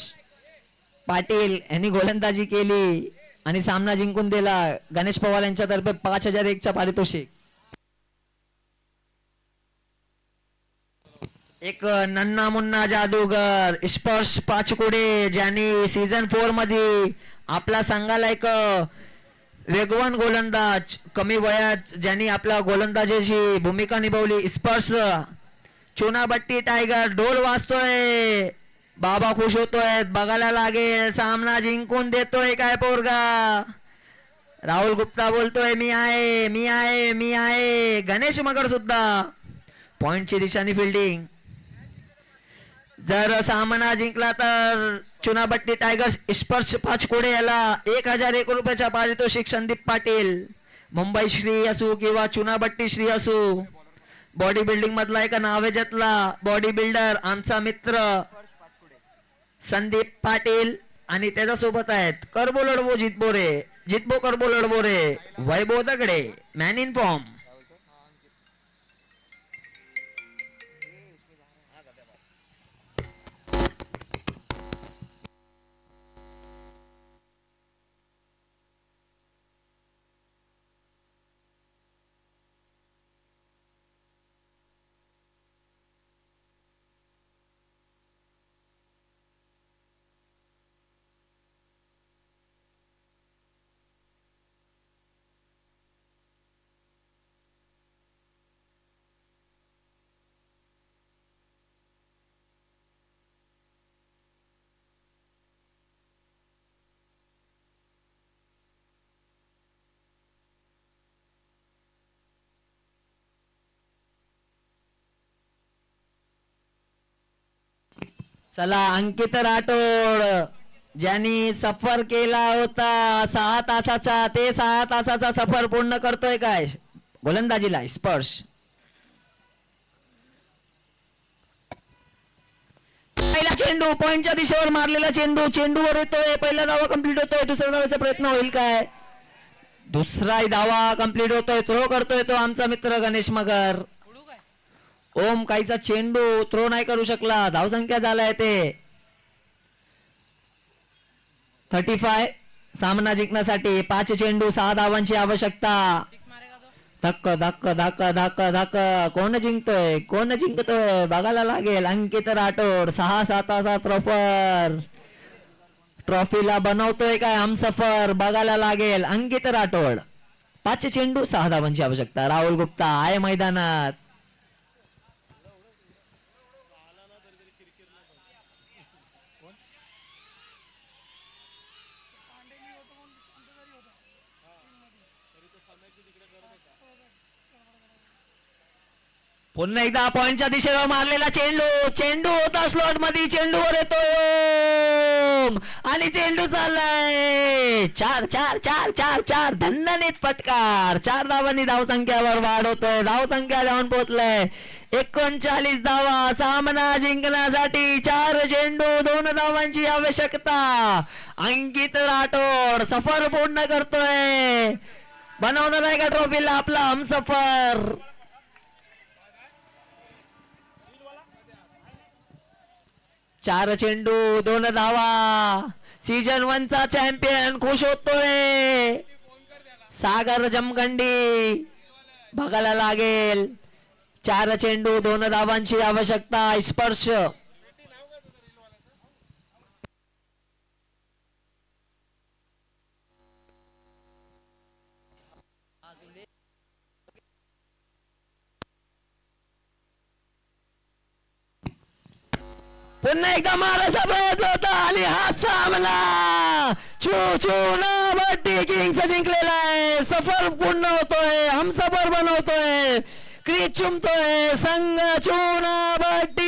Speaker 2: पाटील यांनी गोलंदाजी केली आणि सामना जिंकून दिला. गणेश पवार यांच्यातर्फे 5001 चा पारितोषिक.
Speaker 3: एक नन्ना मुन्ना जादूगर स्पर्श पाचकुडे ज्यांनी सीझन 4 मध्ये आपला संघाला एक वेगवान गोलंदाज कमी वयात ज्यांनी आपल्या गोलंदाजाची भूमिका निभावली स्पर्श चुनाबट्टी टायगर ढोल वाजतोय बाबा खुश होतोय बघायला लागेल सामना जिंकून देतोय काय पोरगा राहुल गुप्ता बोलतोय मी आहे मी आहे मी आहे गणेश मगर सुद्धा पॉइंटची दिशाने फिल्डिंग जर सामना जिंकला तर चुनाबट्टी टायगर्स स्पर्श पाचकोडे याला 1001 रुपयाच्या पारितोषिक संदीप पाटील मुंबई श्री असू किंवा चुनाबट्टी श्री असू बॉडी बिल्डिंग मधला एका नावेजातला बॉडी बिल्डर आमचा मित्र संदीप पाटील आणि त्याच्यासोबत आहेत करबो लढवो जितबो करबो लढवो रे वैभव दगडे मॅन इन फॉर्म चला अंकित राठोड ज्यांनी सफर केला होता 6 तासाचा ते 6 तासाचा सफर पूर्ण करतोय काय गोलंदाजीला स्पर्श पहिला चेंडू पॉइंटच्या दिशेवर मारलेला चेंडूवर येतोय पहिला धावा कंप्लीट होतोय दुसऱ्या धावाचा प्रयत्न होईल काय दुसरा धावा कंप्लीट होतोय थ्रो करतोय तो आमचा मित्र गणेश मगर ओम काहीचा चेंडू थ्रो नाही करू शकला धावसंख्या झालाय ते 35 सामना जिंकण्यासाठी 5 चेंडू 6 धावांची आवश्यकता धक्क धक्क धक्क धक्क धक्क कोण जिंकतोय बघायला लागेल अंकित राठोड 6-7 ट्रॉफीला बनवतोय काय हमसफर बघायला लागेल अंकित राठोड 5 चेंडू 6 धावांची आवश्यकता राहुल गुप्ता आहे मैदानात पुन्हा एकदा पॉइंटच्या दिशेवर मारलेला चेंडू होता स्लॉट मध्ये चेंडूवर येतोय आणि चेंडू चाललाय 4 धन्ननीत फटकार 4 धावांनी धावसंख्यावर वाढ होतोय धावसंख्या जाऊन पोहोचलाय 39 धावा सामना जिंकण्यासाठी 4 चेंडू 2 धावांची आवश्यकता अंकित राठोड सफर पूर्ण करतोय बनवणार आहे का ट्रॉफीला आपला हमसफर 4 चेंडू 2 धावा सीजन 1 चा चॅम्पियन खुश होतोय सागर जमगंडी बघायला लागेल 4 चेंडू 2 धावांची आवश्यकता स्पर्श पुन्हा एकदा मारायचा प्रयत्न होता आणि हा सामना चुनाबट्टी किंग्स जिंकलेला आहे सफर पूर्ण होतोय हमसफर बनवतोय क्रीज चुमतोय संघ चुनाबट्टी